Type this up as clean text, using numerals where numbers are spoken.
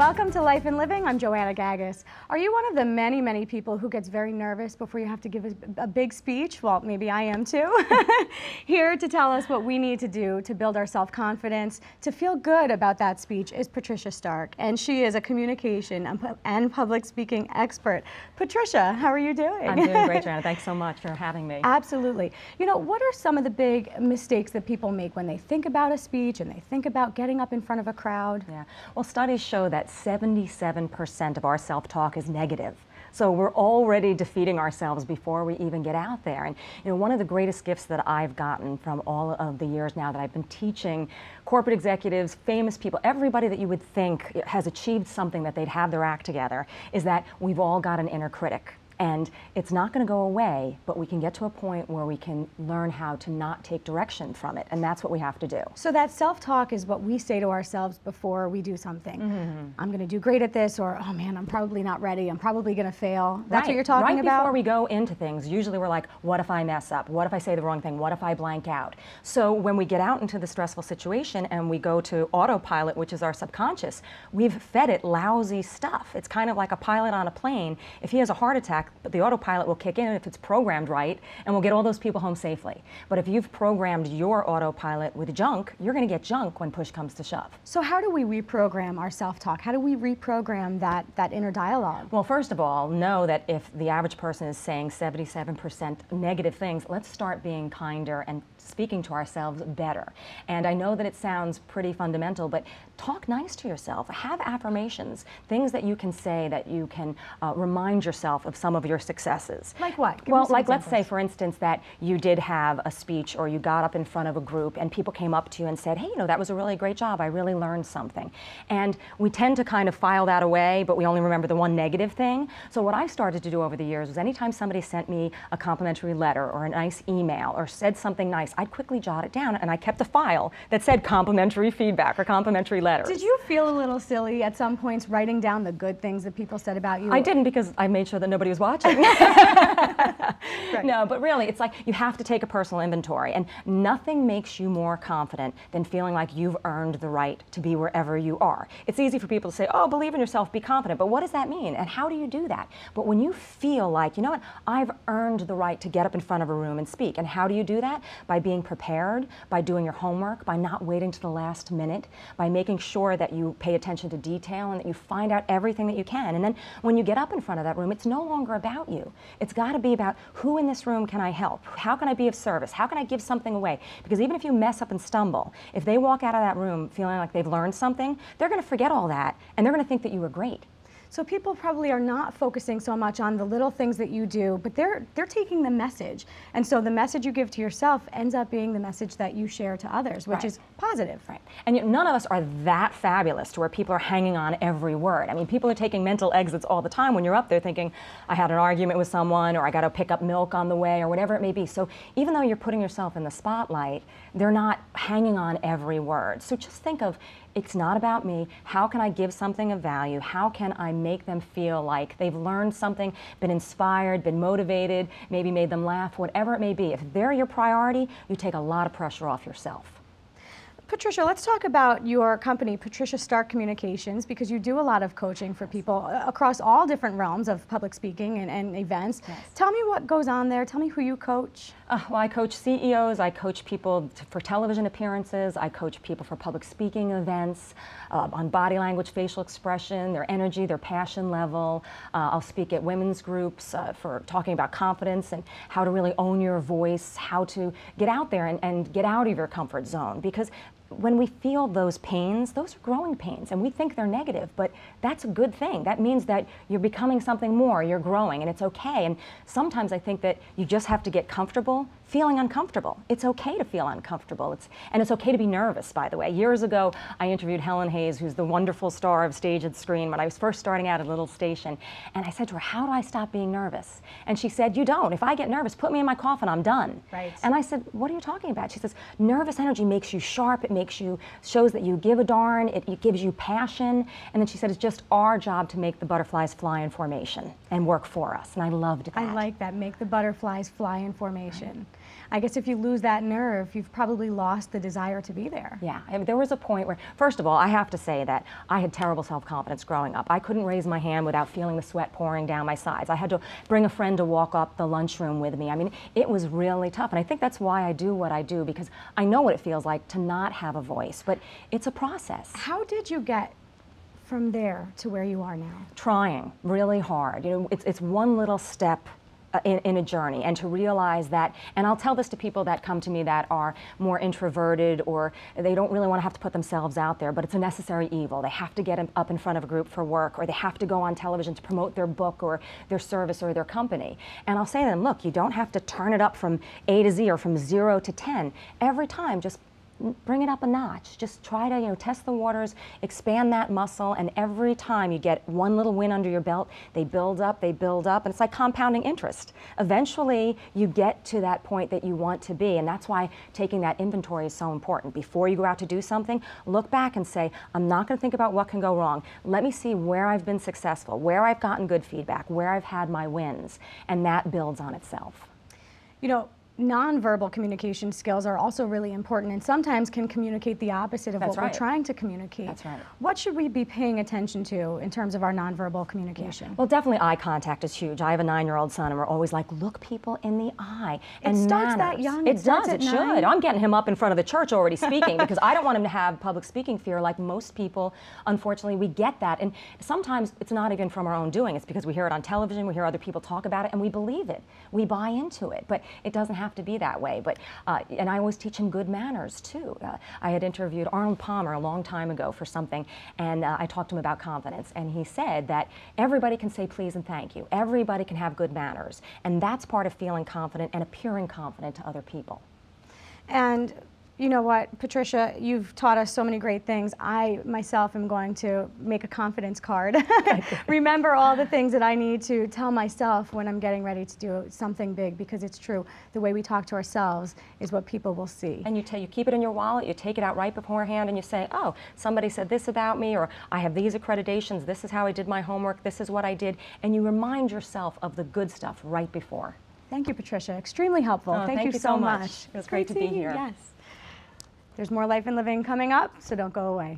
Welcome to Life and Living. I'm Joanna Gagos. Are you one of the many, many people who gets very nervous before you have to give a big speech? Well, maybe I am too. Here to tell us what we need to do to build our self-confidence, to feel good about that speech is Patricia Stark, and she is a communication and public speaking expert. Patricia, how are you doing? I'm doing great, Joanna. Thanks so much for having me. Absolutely. You know, what are some of the big mistakes that people make when they think about a speech and they think about getting up in front of a crowd? Yeah. Well, studies show that 77% of our self-talk is negative. So we're already defeating ourselves before we even get out there. And you know, one of the greatest gifts that I've gotten from all of the years now that I've been teaching corporate executives, famous people, everybody that you would think has achieved something that they'd have their act together, is that we've all got an inner critic. And it's not going to go away, but we can get to a point where we can learn how to not take direction from it, and that's what we have to do. So that self-talk is what we say to ourselves before we do something. I'm going to do great at this, or, oh man, I'm probably not ready, I'm probably going to fail. That's what you're talking about? Right before we go into things, usually we're like, what if I mess up? What if I say the wrong thing? What if I blank out? So when we get out into the stressful situation and we go to autopilot, which is our subconscious, we've fed it lousy stuff. It's kind of like a pilot on a plane. If he has a heart attack, but the autopilot will kick in if it's programmed right, and we'll get all those people home safely. But if you've programmed your autopilot with junk, you're going to get junk when push comes to shove. So how do we reprogram our self-talk? How do we reprogram that inner dialogue? Well, first of all, know that if the average person is saying 77% negative things, let's start being kinder and speaking to ourselves better. And I know that it sounds pretty fundamental, but talk nice to yourself. Have affirmations, things that you can say that you can remind yourself of some of your successes. Like what? Well, like let's say, for instance, that you did have a speech or you got up in front of a group and people came up to you and said, hey, you know, that was a really great job. I really learned something. And we tend to kind of file that away, but we only remember the one negative thing. So what I started to do over the years was anytime somebody sent me a complimentary letter or a nice email or said something nice, I'd quickly jot it down, and I kept a file that said complimentary feedback or complimentary letters. Did you feel a little silly at some points writing down the good things that people said about you? I didn't, because I made sure that nobody was watching. Right. No, but really, it's like you have to take a personal inventory, and nothing makes you more confident than feeling like you've earned the right to be wherever you are. It's easy for people to say, oh, believe in yourself, be confident, but what does that mean, and how do you do that? But when you feel like, you know what, I've earned the right to get up in front of a room and speak, and how do you do that? By being prepared, by doing your homework, by not waiting to the last minute, by making sure that you pay attention to detail and that you find out everything that you can. And then when you get up in front of that room, it's no longer about you. It's got to be about who in this room can I help? How can I be of service? How can I give something away? Because even if you mess up and stumble, if they walk out of that room feeling like they've learned something, they're going to forget all that and they're going to think that you were great. So people probably are not focusing so much on the little things that you do, but they're taking the message. And so the message you give to yourself ends up being the message that you share to others, which is positive. Right. And yet none of us are that fabulous to where people are hanging on every word. I mean, people are taking mental exits all the time when you're up there thinking, I had an argument with someone, or I got to pick up milk on the way, or whatever it may be. So even though you're putting yourself in the spotlight, they're not hanging on every word. So just think of, it's not about me. How can I give something of value? How can I make them feel like they've learned something, been inspired, been motivated, maybe made them laugh, whatever it may be. If they're your priority, you take a lot of pressure off yourself. Patricia, let's talk about your company, Patricia Stark Communications, because you do a lot of coaching for people across all different realms of public speaking and events. Yes. Tell me what goes on there. Tell me who you coach. Well, I coach CEOs, I coach people for television appearances, I coach people for public speaking events, on body language, facial expression, their energy, their passion level. I'll speak at women's groups for talking about confidence and how to really own your voice, how to get out there and get out of your comfort zone. Because when we feel those pains, those are growing pains, and we think they're negative, but that's a good thing. That means that you're becoming something more, you're growing, and it's okay. And sometimes I think that you just have to get comfortable feeling uncomfortable. It's okay to feel uncomfortable. And it's okay to be nervous, by the way. Years ago, I interviewed Helen Hayes, who's the wonderful star of stage and screen, when I was first starting out at a little station. And I said to her, how do I stop being nervous? And she said, you don't. If I get nervous, put me in my coffin, I'm done. Right. And I said, what are you talking about? She says, nervous energy makes you sharp, it makes you, shows that you give a darn, it gives you passion. And then she said, it's just our job to make the butterflies fly in formation and work for us. And I loved that. I like that, make the butterflies fly in formation. Right. I guess if you lose that nerve, you've probably lost the desire to be there. Yeah, I mean, there was a point where, first of all, I have to say that I had terrible self-confidence growing up. I couldn't raise my hand without feeling the sweat pouring down my sides. I had to bring a friend to walk up the lunchroom with me. I mean, it was really tough, and I think that's why I do what I do, because I know what it feels like to not have a voice, but it's a process. How did you get from there to where you are now? Trying really hard. You know, it's one little step in a journey, and to realize that, and I'll tell this to people that come to me that are more introverted, or they don't really want to have to put themselves out there, but it's a necessary evil. They have to get up in front of a group for work, or they have to go on television to promote their book or their service or their company. And I'll say to them, look, you don't have to turn it up from A to Z or from 0 to 10. Every time, just bring it up a notch. Just try to, you know, test the waters, expand that muscle, and every time you get one little win under your belt, they build up, and it's like compounding interest. Eventually, you get to that point that you want to be, and that's why taking that inventory is so important. Before you go out to do something, look back and say, I'm not going to think about what can go wrong. Let me see where I've been successful, where I've gotten good feedback, where I've had my wins, and that builds on itself. You know, nonverbal communication skills are also really important, and sometimes can communicate the opposite of what we're trying to communicate. That's right. What should we be paying attention to in terms of our nonverbal communication? Yeah. Well, definitely eye contact is huge. I have a 9-year-old son, and we're always like, look people in the eye. And it starts manners. that young. It does. It should. I'm getting him up in front of the church already speaking because I don't want him to have public speaking fear like most people. Unfortunately, we get that, and sometimes it's not even from our own doing. It's because we hear it on television, we hear other people talk about it, and we believe it. We buy into it, but it doesn't have to be that way. But and I always teach him good manners too. I had interviewed Arnold Palmer a long time ago for something, and I talked to him about confidence, and he said that everybody can say please and thank you. Everybody can have good manners, and that's part of feeling confident and appearing confident to other people. And you know what, Patricia, you've taught us so many great things. I myself am going to make a confidence card. Remember all the things that I need to tell myself when I'm getting ready to do something big, because it's true. The way we talk to ourselves is what people will see. And you keep it in your wallet, you take it out right beforehand, and you say, oh, somebody said this about me, or I have these accreditations, this is how I did my homework, this is what I did, and you remind yourself of the good stuff right before. Thank you, Patricia. Extremely helpful. Oh, thank you so much. It was great to be here. Yes. There's more Life and Living coming up, so don't go away.